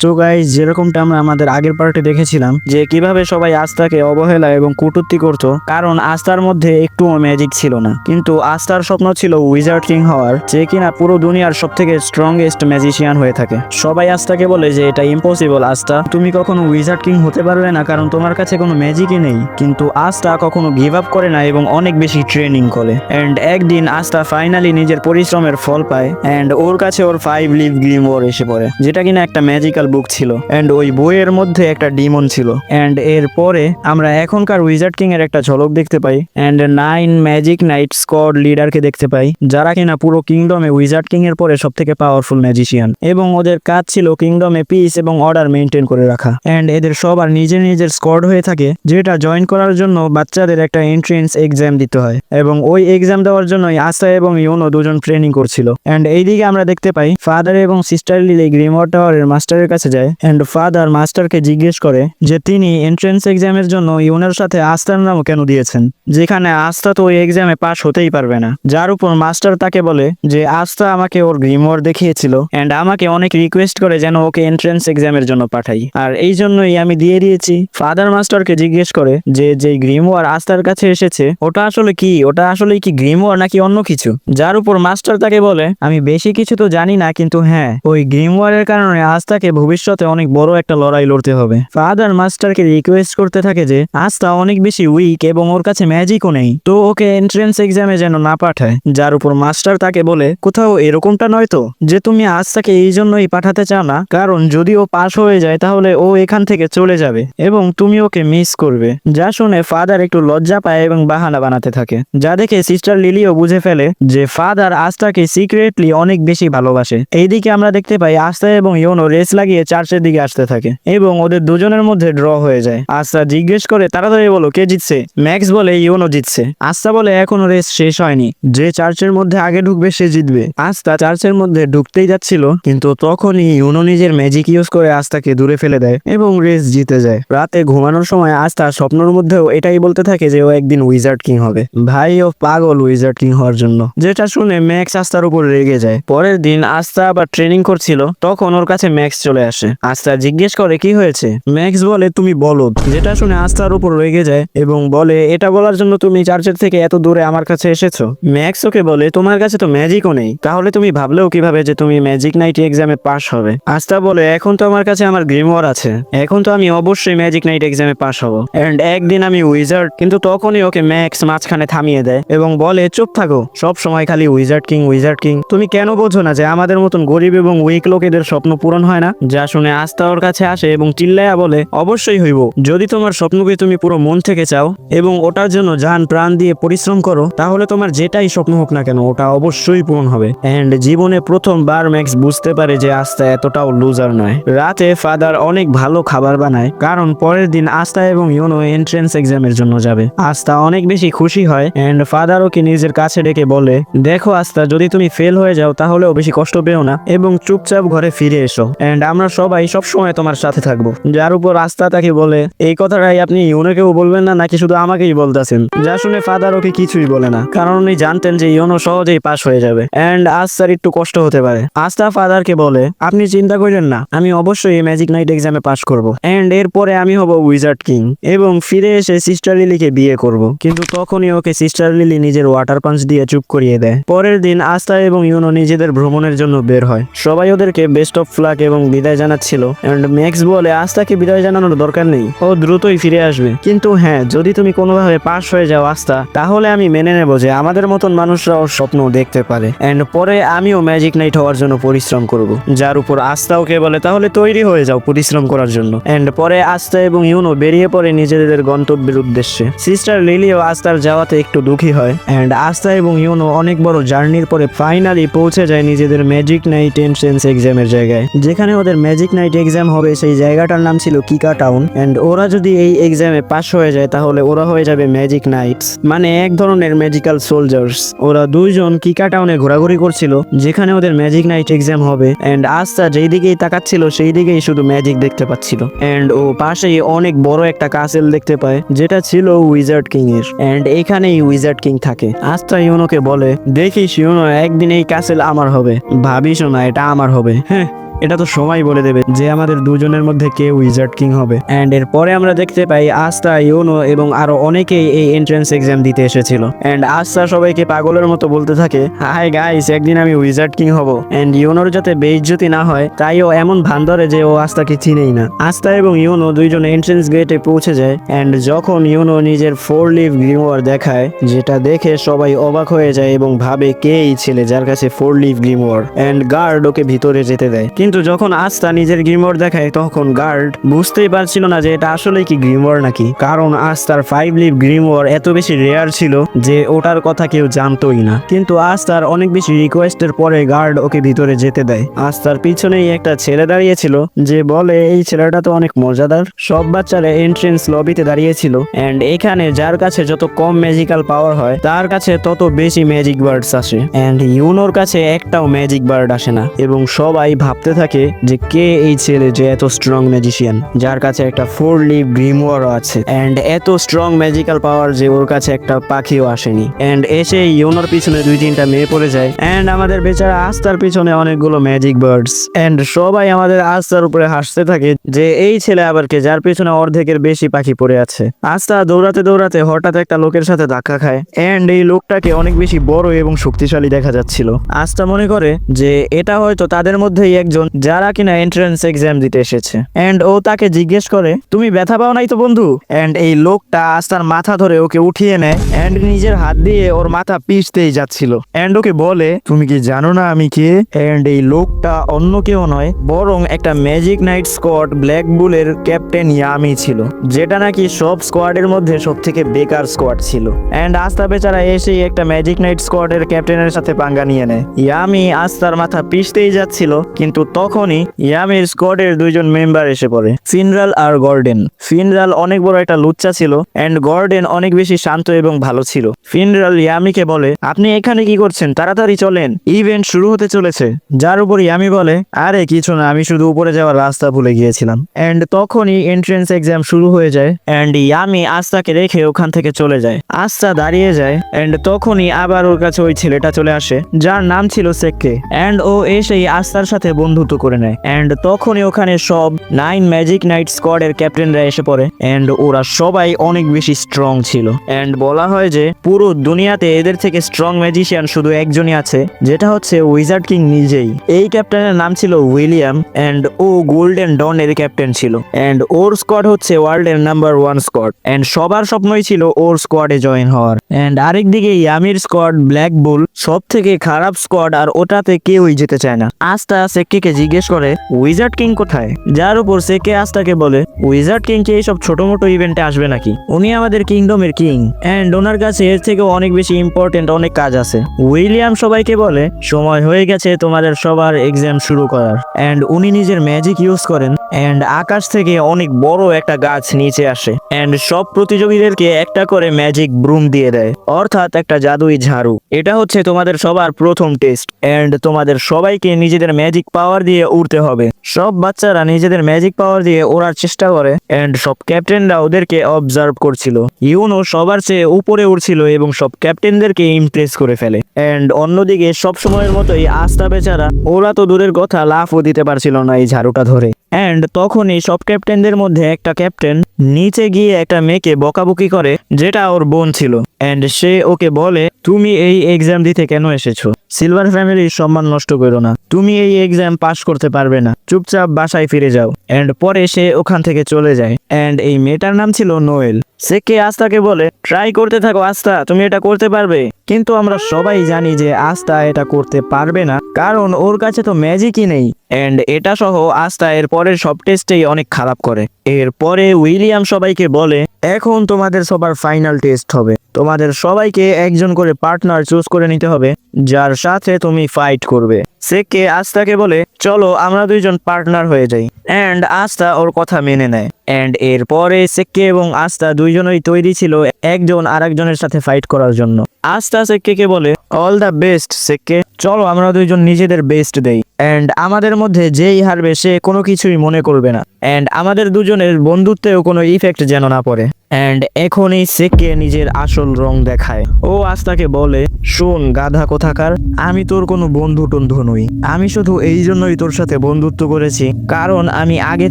তো গাইস, যেরকমটা আমরা আমাদের আগের পার্টে দেখেছিলাম যে কিভাবে সবাই আস্তাকে অবহেলা এবং কটূক্তি করত, কারণ আস্তার মধ্যে একটুও ম্যাজিক ছিল না। কিন্তু আস্তার স্বপ্ন ছিল উইজার্ড কিং হওয়ার, যে কিনা পুরো দুনিয়ার সব থেকে স্ট্রংগেস্ট ম্যাজিশিয়ান হয়ে থাকে। সবাই আস্তাকে বলে যে এটা ইম্পসিবল, আস্তা তুমি কখনো উইজার্ড কিং হতে পারবে না, কারণ তোমার কাছে কোনো ম্যাজিকই নেই। কিন্তু আস্তা কখনো গিভ আপ করে না এবং অনেক বেশি ট্রেনিং করে। এন্ড একদিন আস্তা ফাইনালি নিজের পরিশ্রমের ফল পায় এন্ড ওর কাছে ওর 5 লিভ গ্রিমওয়ার এসে পড়ে, যেটা কিনা একটা ম্যাজিক্যাল বুক ছিল। এন্ড ওই বইয়ের মধ্যে একটা ডিমন ছিল। এন্ড এরপরে আমরা এখনকার উইজার্ড কিং এর একটা ঝলক দেখতে পাই এন্ড 9 ম্যাজিক নাইট স্কোয়াড লিডারকে দেখতে পাই, যারা কিনা পুরো কিংডমে উইজার্ড কিং এর পরে সব থেকে পাওয়ারফুল ম্যাজিশিয়ান। এবং ওদের কাজ ছিল কিংডমে পিস এবং অর্ডার মেনটেন করে রাখা। এন্ড এদের সবার নিজের নিজের স্কোয়াড হয়ে থাকে, যেটা জয়েন করার জন্য বাচ্চাদের একটা এন্ট্রেন্স এক্সাম দিতে হয়। এবং ওই এক্সাম দেওয়ার জন্যই আস্তা এবং ইউনো দুজন ট্রেনিং করছিল। এন্ড এইদিকে আমরা দেখতে পাই ফাদার এবং সিস্টার লিলি গ্রিমওয়ার টাওয়ারের মাস্টারের কাছে যায় এন্ড ফাদার মাস্টারকে জিজ্ঞেস করে যে তিনি এন্ট্রেন্স এক্সামের জন্য ইউনের সাথে আস্তার নাম কেন দিয়েছেন, যেখানে আস্থা তো ওই এক্সামে পাস হতেই পারবে না। যার উপর মাস্টার তাকে বলে যে আস্থা আমাকে ওর গ্রিমওয়ার দেখিয়েছিল এন্ড আমাকে অনেক রিকোয়েস্ট করে যেন ওকে এন্ট্রেন্স এক্সামের জন্য পাঠাই, আর এই জন্যই আমি দিয়ে দিয়েছি। ফাদার মাস্টারকে জিজ্ঞেস করে যে যেই গ্রিমওয়ার আস্থার কাছে এসেছে ওটা আসলে কি, ওটা আসলে কি গ্রিমওয়ার নাকি অন্য কিছু। যার উপর মাস্টার তাকে বলে আমি বেশি কিছু তো জানি না, কিন্তু হ্যাঁ ওই গ্রিমওয়ারের কারণে আস্থাকে ভবিষ্যতে অনেক বড় একটা লড়াই লড়তে হবে। ফাদার মাস্টারকে রিকোয়েস্ট করতে থাকে যে আস্থা অনেক বেশি উইক এবং ওর কাছে ম্যাজিকও নেই, তো ওকে এন্ট্রেন্স এক্সামে যেন না পাঠায়। যার উপর মাস্টার তাকে বলে কোথাও এরকমটা নয় তো যে তুমি আস্থাকে এই জন্যই পাঠাতে চাও না, কারণ যদি ও পাস হয়ে যায় তাহলে ও এখান থেকে চলে যাবে এবং তুমি ওকে মিস করবে। যা শুনে ফাদার একটু লজ্জা পায় এবং বাহানা বানাতে থাকে, যা দেখে সিস্টার লিলিও বুঝে ফেলে যে ফাদার আস্থাকে সিক্রেটলি অনেক বেশি ভালোবাসে। এইদিকে আমরা দেখতে পাই আস্থা এবং ইউনো রেস লাগিয়ে চার্চের দিকে আসতে থাকে এবং ওদের দুজনের মধ্যে ড্র হয়ে যায়। আস্থা জিজ্ঞেস করে তাড়াতাড়ি বলো কে জিতছে। ম্যাক্স বলে ইউনো জিতছে। আস্থা বলে এখনো রেস শেষ হয়নি, যে চার্চের মধ্যে আগে ঢুকবে সে জিতবে। আস্থা চার্চের মধ্যে ঢুকতেই যাচ্ছিল, কিন্তু তখনই ইউনো নিজের ম্যাজিক ইউজ করে আস্থাকে দূরে ফেলে দেয় এবং রেস জিতে যায়। রাতে ঘুমানোর সময় আস্থা স্বপ্নের মধ্যেও এটাই বলতে থাকে যে ও একদিন উইজার্ড কিং হবে। ভাই ও পাগল উইজার্ড কিং হওয়ার জন্য, যেটা শুনে ম্যাক্স আস্থার উপর রেগে যায়। পরের দিন আস্থা আবার ট্রেনিং করছিল, তখন ওর কাছে ম্যাক্স চলে আসে। আস্থা জিজ্ঞেস করে কি হয়েছে। ম্যাক্স বলে তুমি বলদ, যেটা শুনে আস্থার উপর রেগে যায় এবং বলে এটা বলার জন্য তুমি চার্চের থেকে এত দূরে আমার কাছে এসেছো। ম্যাক্স ওকে বলে তোমার কাছে তো ম্যাজিকও নেই, তাহলে তুমি ভাবলেও কিভাবে যে তুমি ম্যাজিক নাইট এক্সামে পাস হবে। আস্থা বলে এখন তো আমার কাছে আমার গ্রিমওয়ার আছে, এখন তো আমি অবশ্যই ম্যাজিক নাইট এক্সামে পাস হবো এন্ড একদিন আমি উইজার্ড। কিন্তু তখনই ওকে ম্যাক্স মাঝখানে থামিয়ে দেয় এবং বলে চুপ থাকো, সব সময় খালি উইজার্ড কিং উইজার্ড কিং, তুমি কেন বোঝো না যে আমাদের মতন গরিব এবং উইক লোকেদের স্বপ্ন পূরণ হয় না। যা শুনে আস্থা ওর কাছে আসে এবং চিল্লায়া বলে অবশ্যই হইব, যদি তোমার স্বপ্নকে তুমি পুরো মন থেকে চাও এবং ওটার জন্য জান প্রাণ দিয়ে পরিশ্রম করো, তাহলে তোমার যেটাই স্বপ্ন হোক না কেন ওটা অবশ্যই পূরণ হবে। এন্ড জীবনে প্রথমবার ম্যাক্স বুঝতে পারে যে আস্থা এতটাও লুজার নয়। রাতে ফাদার অনেক ভালো খাবার বানায়, কারণ পরের দিন আস্থা এবং ইউনো এন্ট্রেন্স এক্সামের জন্য যাবে। আস্থা অনেক বেশি খুশি হয় এন্ড ফাদার ওকে নিজের কাছে ডেকে বলে দেখো আস্থা, যদি তুমি ফেল হয়ে যাও তাহলেও বেশি কষ্ট পেও না এবং চুপচাপ ঘরে ফিরে এসো এন্ড আমরা সবাই সব সময় তোমার সাথে থাকবো। যার উপর আস্থা তাকে বলে এই কথাটাই আপনি ইউনোকেও বলবেন না নাকি শুধু আমাকেই বলতেছেন। যা শুনে ফাদার ওকে কিছুই বলে না, কারণ উনি জানতেন যে ইউনো সহজেই পাস হয়ে যাবে এন্ড আস্থার একটু কষ্ট হতে পারে। আস্থা ফাদারকে বলে আপনি চিন্তা করেন না, আমি অবশ্যই ম্যাজিক নাইট এক্সামে পাস করব এন্ড এরপরে আমি হব উইজার্ড কিং এবং ফিরে এসে সিস্টার লিলিকে বিয়ে করব। কিন্তু তখনই ওকে সিস্টার লিলি নিজের ওয়াটার পাঞ্চ দিয়ে চুপ করিয়ে দেয়। পরের দিন আস্থা এবং ইউনো নিজেদের ভ্রমণের জন্য বের হয়। সবাই ওদেরকে বেস্ট অফ লাক এবং বিদায় জানাচ্ছিল এন্ড ম্যাক্স বলে আস্থাকে বিদায় জানানোর দরকার নেই, ও দ্রুতই ফিরে আসবে। কিন্তু হ্যাঁ, যদি তুমি কোনোভাবে পাস হয়ে যাও আস্থা, তাহলে আমি মেনে নেব যে আমাদের মতন মানুষরাও স্বপ্ন দেখতে পারে এন্ড পরে আমিও ম্যাজিক নাইট হওয়ার জন্য পরিশ্রম করব। যার উপর আস্থা ওকে বলে তাহলে তৈরি হয়ে যাও পরিশ্রম করার জন্য এন্ড পরে আস্থা এবং ইউনো বেরিয়ে পড়ে নিজেদের গন্তব্যের উদ্দেশ্যে। সিস্টার লিলিও আস্থার যাওয়াতে একটু দুঃখী হয় এন্ড আস্থা এবং ইউনো অনেক বড় জার্নির পরে ফাইনালি পৌঁছে যায় নিজেদের ম্যাজিক নাইট এন্ট্রেন্স এক্সামের জায়গায়, যেখানে ওদের ম্যাজিক নাইট এক্সাম হবে। সেই জায়গাটার নাম ছিল কিকা টাউন এন্ড ওরা যদি এই এক্সামে পাস হয়ে যায় তাহলে ওরা হয়ে যাবে ম্যাজিক নাইটস, মানে এক ধরনের ম্যাজিক্যাল সোলজার্স। ওরা দুইজন কিকা টাউনে ঘোরাঘুরি করছিল, যেখানে ওদের ম্যাজিক নাইট এক্সাম হবে এন্ড আস্থা যেই দিকেই তাকাচ্ছিল সেই দিকেই শুধু ম্যাজিক দেখতে পাচ্ছিল এন্ড ও পাশেই অনেক বড় একটা কাসেল দেখতে পায়, যেটা ছিল উইজার্ড কিং এর এন্ড এখানেই উইজার্ড কিং থাকে। আস্থা ইউনোকে বলে দেখিস ইউনো, একদিন এই কাসেল আমার হবে, ভাবিস না এটা আমার হবে। হ্যাঁ, এটা তো সময় বলে দেবে যে আমাদের দুজনের মধ্যে কে উইজার্ড কিং হবে। এন্ড এরপরে আমরা দেখতে পাই আস্থা, ইউনো এবং আরো অনেকেই এই এন্ট্রান্স এক্সাম দিতে এসেছিল। এন্ড আস্থা সবাইকে পাগলের মতো বলতে থাকে, হাই গাইস, একদিন আমি উইজার্ড কিং হব। এন্ড ইউনোর যাতে বেইজ্জতি না হয় তাই ও এমন ভান ধরে যে ও আস্থাকে চিনেই না। আস্থা এবং ইউনো দুইজন এন্ট্রান্স গেটে পৌঁছে যায়। এন্ড যখন ইউনো নিজের 4 লিভ গ্রিমওয়ার দেখায়, যেটা দেখে সবাই অবাক হয়ে যায় এবং ভাবে কে এই ছেলে যার কাছে 4 লিভ গ্রিমওয়ার। এন্ড গার্ড ওকে ভিতরে যেতে দেয়। কিন্তু যখন আস্থা নিজের গ্রিমওয়ার দেখায় তখন গার্ড বুঝতেই পারছিল না যে এটা আসলে কি গ্রিমওয়ার নাকি, কারণ আস্থার 5 লিভ গ্রিমওয়ার এত বেশি রেয়ার ছিল যে ওটার কথা কেউ জানতোই না। কিন্তু আস্থার অনেক বেশি রিকোয়েস্টের পরে গার্ড ওকে ভিতরে যেতে দেয়। আস্থার পিছনেই একটা ছেলে দাঁড়িয়েছিল যে বলে এই ছেলেটা তো অনেক মজাদার। সব বাচ্চারা এন্ট্রেন্স লবিতে দাঁড়িয়েছিল। এন্ড এখানে যার কাছে যত কম ম্যাজিক্যাল পাওয়ার হয় তার কাছে তত বেশি ম্যাজিক বার্ডস আসে। এন্ড ইউনোর কাছে একটাও ম্যাজিক বার্ড আসে না এবং সবাই ভাবতে থাকে যে কে এই ছেলে যে এত স্ট্রং ম্যাজিশিয়ান যার কাছে একটা 4 লিভ গ্রিমওয়ারও আছে। এন্ড এত স্ট্রং ম্যাজিক্যাল পাওয়ার যে ওর কাছে একটা পাখিও আসেনি। এন্ড এসে ইউনোর পিছনে 2-3টা মেয়ে পড়ে যায়। এন্ড আমাদের বেচারা আস্থার পিছনে অনেকগুলো ম্যাজিক বার্ডস। এন্ড সবাই আমাদের আস্থার উপরে হাসতে থাকে যে এই ছেলে আবার কে যার পিছনে অর্ধেকের বেশি পাখি পড়ে আছে। আস্থা দৌড়াতে দৌড়াতে হঠাৎ একটা লোকের সাথে ধাক্কা খায়। এন্ড এই লোকটাকে অনেক বেশি বড় এবং শক্তিশালী দেখা যাচ্ছিল। আস্থা মনে করে যে এটা হয়তো তাদের মধ্যেই একজন যারা কিনা এন্ট্রান্স এক্সাম দিতে এসেছে। এন্ড ও তাকে জিজ্ঞেস করে, তুমি ব্যথা পাও নাই তো বন্ধু? এন্ড এই লোকটা আস্থার মাথা ধরে ওকে উঠিয়ে নেয়। এন্ড নিজের হাত দিয়ে ওর মাথা পিষতেই যাচ্ছিল। এন্ড ওকে বলে, তুমি কি জানো না আমি কে? এন্ড এই লোকটা অন্য কেউ নয় বরং একটা ম্যাজিক নাইট স্কোয়াড ব্ল্যাক বুলের ক্যাপ্টেন ইয়ামি ছিল, যেটা নাকি সব স্কোয়াডের মধ্যে সব থেকে বেকার স্কোয়াড ছিল। এন্ড আস্থা বেচারা এসেই একটা ম্যাজিক নাইট স্কোয়াডের ক্যাপ্টেনের সাথে পাঙ্গা নিয়ে নেয়। ইয়ামি আস্থার মাথা পিষতেই যাচ্ছিল, কিন্তু তখনই ইয়ামির স্কোয়াডের 2জন মেম্বার এসে পড়ে, ফিনরাল আর গর্ডেন। ফিনরাল অনেক বড় একটা লুচ্চা ছিল এন্ড গর্ডেন অনেক বেশি শান্ত এবং ভালো ছিল। ফিনরাল ইয়ামিকে বলে, আপনি এখানে কি করছেন? তাড়াতাড়ি চলেন, ইভেন্ট শুরু হতে চলেছে। যার উপর ইয়ামি বলে, আরে কিছু না, আমি শুধু উপরে যাওয়ার রাস্তা ভুলে গিয়েছিলাম। এন্ড তখনই এন্ট্রান্স এক্সাম শুরু হয়ে যায়। এন্ড ইয়ামি আস্থাকে রেখে ওখান থেকে চলে যায়। আস্থা দাঁড়িয়ে যায়। এন্ড তখনই আবার ওর কাছে ওই ছেলেটা চলে আসে যার নাম ছিল সেক্কে। এন্ড ও এসেই আস্থার সাথে বন্ধুত্ব করে নেয়। এন্ড তখনই ওখানে সব 9 ম্যাজিক নাইট স্কোয়াডের ক্যাপ্টেনরা এসে পড়ে। এন্ড ওরা সবাই অনেক বেশি স্ট্রং ছিল। এন্ড বলা হয় যে পুরো দুনিয়াতে এদের থেকে স্ট্রং ম্যাজিশিয়ান শুধু একজনই আছে, যেটা হচ্ছে উইজার্ড কিং নিজেই। এই ক্যাপ্টেনের নাম ছিল উইলিয়াম। এন্ড ও গোল্ডেন ডনের ক্যাপ্টেন ছিল। এন্ড ওর স্কোয়াড হচ্ছে ওয়ার্ল্ডের নাম্বার 1 স্কোয়াড। এন্ড সবার স্বপ্নই ছিল ওর স্কোয়াডে জয়েন হওয়ার। এন্ড আরেকদিকে ইয়ামির স্কোয়াড ব্ল্যাক বুল, সব থেকে খারাপ স্কোয়াড, আর ওটাতে কেউই যেতে চায় না। আস্থা সেক্কিকে জিজ্ঞেস করে উইজার্ড কিং কোথায়? যার উপর সেক্কি আস্থাকে বলে, উইজার্ড কিং কি এইসব ছোট মোটো ইভেন্টে আসবে নাকি? উনি আমাদের কিংডমের কিং। এন্ড ওনার কাছে এর থেকে অনেক বেশি ইম্পর্টেন্ট অনেক কাজ আছে। উইলিয়াম সবাইকে বলে, সময় হয়ে গেছে তোমাদের সবার এক্সাম শুরু করার। এন্ড উনি নিজের ম্যাজিক ইউজ করেন। এন্ড আকাশ থেকে অনেক বড় একটা গাছ নিচে আসে। এন্ড সব প্রতিযোগীদেরকে একটা করে ম্যাজিক ব্রুম দিয়ে দেয়, অর্থাৎ একটা জাদুই ঝাড়ু। এটা হচ্ছে তোমাদের সবার প্রথম টেস্ট। এন্ড তোমাদের সবাইকে নিজেদের ম্যাজিক পাওয়ার দিয়ে উড়তে হবে। সব বাচ্চারা নিজেদের ম্যাজিক পাওয়ার দিয়ে ওড়ার চেষ্টা করে। এন্ড সব ক্যাপ্টেনরা ওদেরকে অবজার্ভ করছিল। ইউনো সবার চেয়ে উপরে উড়ছিল এবং সব ক্যাপ্টেনদেরকে ইমপ্রেস করে ফেলে। এন্ড অন্যদিকে সব সময়ের মতোই আস্থা বেচারা, ওরা তো দূরের কথা লাফও দিতে পারছিল না এই ঝাড়ুটা ধরে। এন্ড তখনই সব ক্যাপ্টেনদের মধ্যে একটা ক্যাপ্টেন নিচে গিয়ে একটা মেয়েকে বকাবকি করে, যেটা ওর বোন ছিল। এন্ড সে ওকে বলে, তুমি এই এক্সাম দিতে কেন এসেছো? সিলভার ফ্যামিলির সম্মান নষ্ট করো না, তুমি এই এক্সাম পাস করতে পারবে না, চুপচাপ বাসায় ফিরে যাও। এন্ড পরে সে ওখান থেকে চলে যায়। এন্ড এই মেয়েটার নাম ছিল নোয়েল। সেক্কি আস্থাকে বলে, ট্রাই করতে থাকো আস্থা, তুমি এটা করতে পারবে। কিন্তু আমরা সবাই জানি যে আস্থা এটা করতে পারবে না, কারণ ওর কাছে তো ম্যাজিকই নেই। এন্ড এটা সহ আস্থা এর পরের সব টেস্টেই অনেক খারাপ করে। এরপরে উইলিয়াম সবাইকে বলে, এখন তোমাদের সবার ফাইনাল টেস্ট হবে। তোমাদের সবাইকে একজন করে পার্টনার চুজ করে নিতে হবে যার সাথে তুমি ফাইট করবে। সেক্কি আস্থাকে বলে, চলো আমরা 2জন পার্টনার হয়ে যাই। এন্ড আস্থা ওর কথা মেনে নেয়। এন্ড এরপরে সেক্কি এবং আস্থা 2জনই তৈরি ছিল একজন আরেকজনের সাথে ফাইট করার জন্য। আস্থা সেক্কিকে বলে, অল দ্য বেস্ট সেক্কি, চলো আমরা 2জন নিজেদের বেস্ট দেই। এন্ড আমাদের মধ্যে যেই হারবে সে কোনো কিছুই মনে করবে না। এন্ড আমাদের 2জনের বন্ধুত্বেও কোনো ইফেক্ট যেন না পড়ে। অ্যান্ড এখনই সেককে নিজের আসল রং দেখায়। ও আস্তাকে বলে, শোন গাধা কোথাকার, আমি তোর কোনো বন্ধু টন্ধু নই। আমি শুধু এই জন্যই তোর সাথে বন্ধুত্ব করেছি কারণ আমি আগে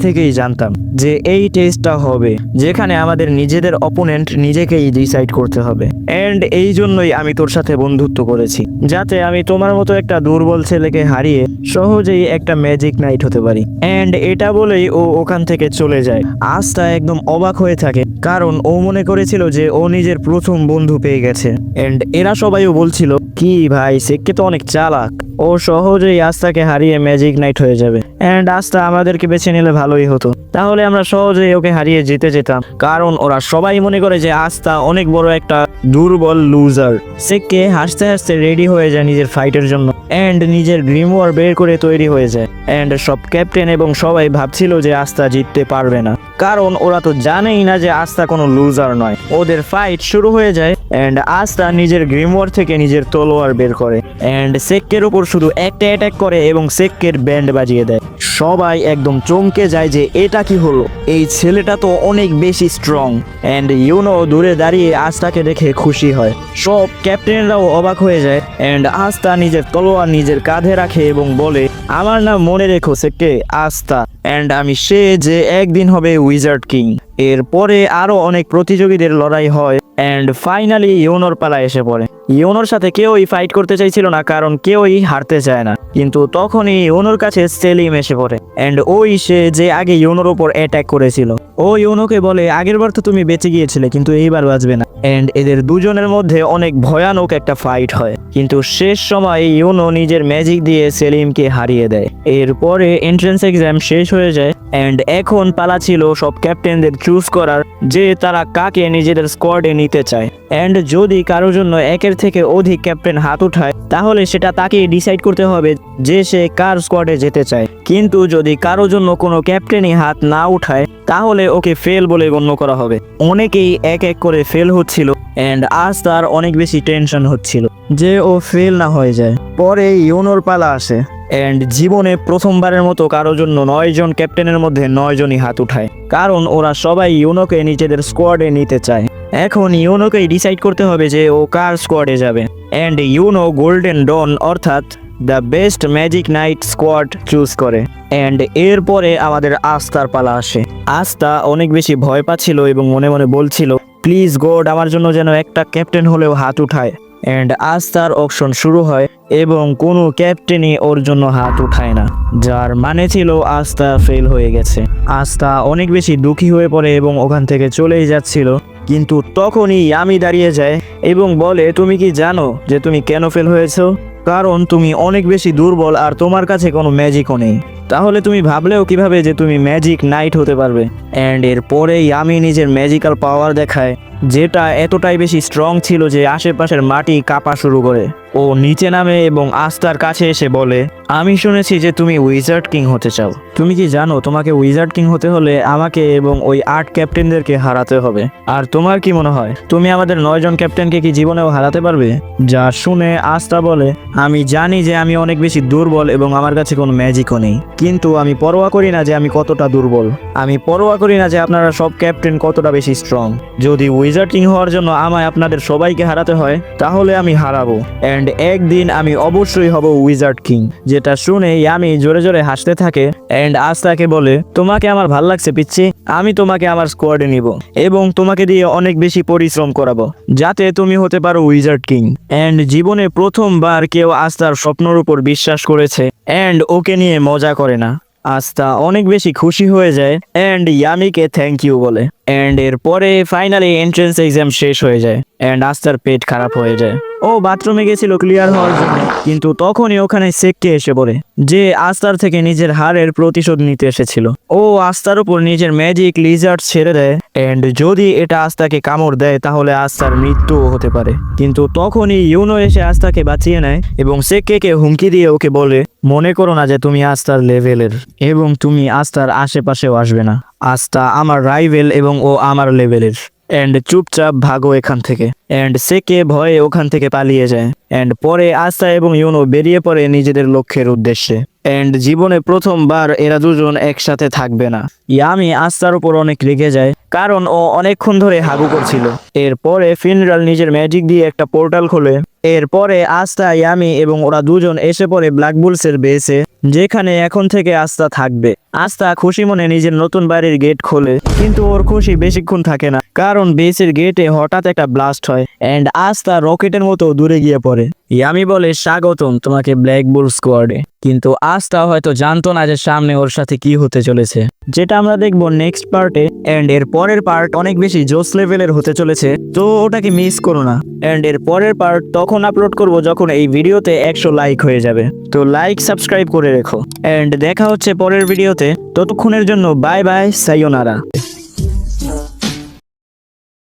থেকেই জানতাম যে এই টেস্টটা হবে যেখানে আমাদের নিজেদের অপোনেন্ট নিজেকেই ডিসাইড করতে হবে। অ্যান্ড এই জন্যই আমি তোর সাথে বন্ধুত্ব করেছি, যাতে আমি তোমার মতো একটা দুর্বল ছেলেকে হারিয়ে সহজেই একটা ম্যাজিক নাইট হতে পারি। অ্যান্ড এটা বলেই ও ওখান থেকে চলে যায়। আস্তা একদম অবাক হয়ে থাকে কারণ ও মনে করেছিল যে ও নিজের প্রথম বন্ধু পেয়ে গেছে। এন্ড এরা সবাইও বলছিল, কি ভাই সেককে তো অনেক চালাক, ও সহজেই আস্তাকে হারিয়ে ম্যাজিক নাইট হয়ে যাবে। এন্ড আস্তা আমাদেরকে বেছে নিলে ভালোই হতো, তাহলে আমরা সহজেই ওকে হারিয়ে জিতে যেতাম। কারণ ওরা সবাই মনে করে যে আস্তা অনেক বড় একটা দুর্বল লুজার। সেককে হাসতে হাসতে রেডি হয়ে যায় নিজের ফাইটের জন্য এন্ড নিজের গ্রিমওয়ার বের করে তৈরি হয়ে যায়। এন্ড সব ক্যাপ্টেন এবং সবাই ভাবছিল যে আস্তা জিততে পারবে না, কারণ ওরা তো জানেই না যে আস্তা কোনো লুজার নয়। ওদের ফাইট শুরু হয়ে যায় এন্ড আস্তা নিজের গ্রিমওয়ার থেকে নিজের তলোয়ার বের করে এন্ড সেক্কের উপর শুধু একটা অ্যাটাক করে এবং সেক্কের ব্যান্ড বাজিয়ে দেয়। সবাই একদম চমকে যায় যে এটা কি হলো, এই ছেলেটা তো অনেক বেশি স্ট্রং। এন্ড ইউনো দূরে দাঁড়িয়ে আস্তাকে দেখে খুশি হয়। সব ক্যাপ্টেনরাও অবাক হয়ে যায় এন্ড আস্তা নিজের তলোয়ার নিজের কাঁধে রাখে এবং বলে, আমার নাম মনে রেখো সেক্কে, আস্তা, এন্ড আমি সে যে একদিন হবে উইজার্ড কিং। এরপরে আরো অনেক প্রতিযোগীদের লড়াই হয় এন্ড ফাইনালি ইউনোর পালা এসে পড়ে। ইউনোর সাথে কেউই ফাইট করতে চাইছিল না কারণ কেউই হারতে চায় না, কিন্তু তখনই ইউনোর কাছে সেলিম এসে পড়ে এন্ড ওই সে যে আগে ইউনোর উপর অ্যাটাক করেছিল। ও ইউনোকে বলে, আগের বার তো তুমি বেঁচে গিয়েছিলে কিন্তু এইবার বাঁচবে না। এন্ড এদের দুজনের মধ্যে অনেক ভয়ানক একটা ফাইট হয়, কিন্তু শেষ সময় ইউনো নিজের ম্যাজিক দিয়ে সেলিমকে হারিয়ে দেয়। এরপরে এন্ট্রান্স এক্সাম শেষ হয়ে যায় এন্ড এখন পালা ছিল সব ক্যাপ্টেনদের চুজ করার যে তারা কাকে নিজেদের স্কোয়াডে নিতে চায়। এন্ড যদি কারোর জন্য একের থেকে অধিক ক্যাপ্টেন হাত উঠায় তাহলে সেটা তাকে ডিসাইড করতে হবে যে সে কার স্কোয়াডে যেতে চায়, কিন্তু যদি কারোর জন্য কোনো ক্যাপ্টেনই হাত না উঠায় তাহলে ওকে ফেল বলে গণ্য করা হবে। অনেকেই এক এক করে ফেল হচ্ছিল এন্ড আজ তার অনেক বেশি টেনশন হচ্ছিল যে ও ফেল না হয়ে যায়। পরে ইউনোর পালা আসে এন্ড জীবনে প্রথমবারের মতো কারোর জন্য 9 জন ক্যাপ্টেনের মধ্যে 9 জনই হাত উঠায়, কারণ ওরা সবাই ইউনোকে নিজেদের স্কোয়াডে নিতে চায়। এখন ইউনোকেই ডিসাইড করতে হবে যে ও কার স্কোয়াডে যাবে এন্ড ইউনো গোল্ডেন ডন অর্থাৎ the best magic knight squad choose করে। এন্ড এরপরে আমাদের আস্তার পালা আসে। আস্তা অনেক বেশি ভয় পাচ্ছিল এবং মনে মনে বলছিল, প্লিজ গড আমার জন্য যেন একটা ক্যাপ্টেন হলেও হাত উঠায়। এন্ড আস্তার অকশন শুরু হয় এবং কোনো ক্যাপ্টেনই ওর জন্য হাত উঠায় না, যার মানে ছিল আস্তা ফেল হয়ে গেছে। আস্তা অনেক বেশি দুঃখী হয়ে পড়ে এবং ওখান থেকে চলেই যাচ্ছিল, কিন্তু তখনই ইয়ামি দাঁড়িয়ে যায় এবং বলে, তুমি কি জানো যে তুমি কেন ফেল হয়েছো? কারণ তুমি অনেক বেশি দুর্বল আর তোমার কাছে কোনো ম্যাজিকও নেই। তাহলে তুমি ভাবলেও কিভাবে যে তুমি ম্যাজিক নাইট হতে পারবে? এন্ড এরপরে ইয়ামি নিজের ম্যাজিক্যাল পাওয়ার দেখায়, যেটা এতটাই বেশি স্ট্রং ছিল যে আশেপাশের মাটি কাঁপা শুরু করে। ও নিচে নামে এবং আস্তার কাছে এসে বলে, আমি শুনেছি যে তুমি উইজার্ড কিং হতে চাও। তুমি কি জানো তোমাকে উইজার্ড কিং হতে হলে আমাকে এবং ওই 8 ক্যাপ্টেনদেরকে হারাতে হবে? আর তোমার কি মনে হয় তুমি আমাদের 9 জন ক্যাপ্টেনকে কি জীবনেও হারাতে পারবে? যা শুনে আস্তা বলে, আমি জানি যে আমি অনেক বেশি দুর্বল এবং আমার কাছে কোনো ম্যাজিকও নেই, কিন্তু আমি পরোয়া করি না যে আমি কতটা দুর্বল। আমি পরোয়া করি না যে আপনারা সব ক্যাপ্টেন কতটা বেশি স্ট্রং। যদি উইজার্ড কিং হওয়ার জন্য আমায় আপনাদের সবাইকে হারাতে হয় তাহলে আমি হারাবো এন্ড একদিন আমি অবশ্যই হব উইজার্ড কিং। যেটা শুনে ইয়ামি জোরে জোরে হাসতে থাকে এন্ড আস্তাকে বলে, তোমাকে আমার ভাল লাগছে পিচ্ছি, আমি তোমাকে আমার স্কোয়াডে নিব এবং তোমাকে দিয়ে অনেক বেশি পরিশ্রম করাবো যাতে তুমি হতে পারো উইজার্ড কিং। এন্ড জীবনে প্রথমবার কেউ আস্তার স্বপ্নের উপর বিশ্বাস করেছে এন্ড ওকে নিয়ে মজা করে না। আস্তা অনেক বেশি খুশি হয়ে যায় এন্ড ইয়ামিকে থ্যাংক ইউ বলে। এন্ড এরপরে ফাইনালি এন্ট্রান্স এক্সাম শেষ হয়ে যায় এন্ড আস্তার পেট খারাপ হয়ে যায়। ও বাথরুমে গেছিল ক্লিয়ার হওয়ার জন্য, কিন্তু তখনই ওখানে সেককে এসে পড়ে, যে আস্তার থেকে নিজের হারের প্রতিশোধ নিতে এসেছিল। ও আস্তার উপর নিজের ম্যাজিক লিজার্ড ছেড়ে দেয় এন্ড যদি এটা আস্তাকে কামড় দেয় তাহলে আস্তার মৃত্যুও হতে পারে। কিন্তু তখনই ইউনো এসে আস্তাকে বাঁচিয়ে নেয় এবং সেককে হুমকি দিয়ে ওকে বলে, মনে করো না যে তুমি আস্তার লেভেলের এবং তুমি আস্তার আশেপাশেও আসবে না। আস্তা আমার রাইভেল এবং ও আমার লেভেলের। এন্ড চুপচাপ ভাগো এখান থেকে। এন্ড সেকে ভয়ে ওখান থেকে পালিয়ে যায়। এন্ড পরে আস্থা এবং ইউনো বেরিয়ে পড়ে নিজেদের লক্ষ্যের উদ্দেশ্যে। এন্ড জীবনে প্রথমবার এরা দুজন একসাথে থাকবে না। ইয়ামি আস্থার উপর অনেক রেগে যায়, কারণ ও অনেকক্ষণ ধরে হাগু করছিল। এরপরে ফিনরাল নিজের ম্যাজিক দিয়ে একটা পোর্টাল খোলে। এরপরে আস্থা, ইয়ামি এবং ওরা দুজন এসে পড়ে ব্ল্যাক বুলসের বেসে, যেখানে এখন থেকে আস্থা থাকবে। আস্থা খুশি মনে নিজের নতুন বাড়ির গেট খোলে, কিন্তু ওর খুশি বেশিক্ষণ থাকে না, কারণ বেসের গেটে হঠাৎ একটা ব্লাস্ট হয় এন্ড আস্থা রকেটের মতো দূরে গিয়ে পড়ে। ইয়ামি বলে স্বাগতম তোমাকে ব্ল্যাক বুল স্কোয়াডে, কিন্তু আস্থা হয়তো জানতো না যে সামনে ওর সাথে কি হতে চলেছে, যেটা আমরা দেখবো নেক্সট পার্টে। এন্ড এর পরের পার্ট অনেক বেশি জোস লেভেলের হতে চলেছে, তো ওটাকে মিস করো না। এন্ড এর পরের পার্ট তখন আপলোড করব যখন এই ভিডিওতে 100 লাইক হয়ে যাবে, তো লাইক সাবস্ক্রাইব করে রেখো। এন্ড দেখা হচ্ছে পরের ভিডিওতে, ততক্ষণের জন্য বাই বাই, সায়োনারা।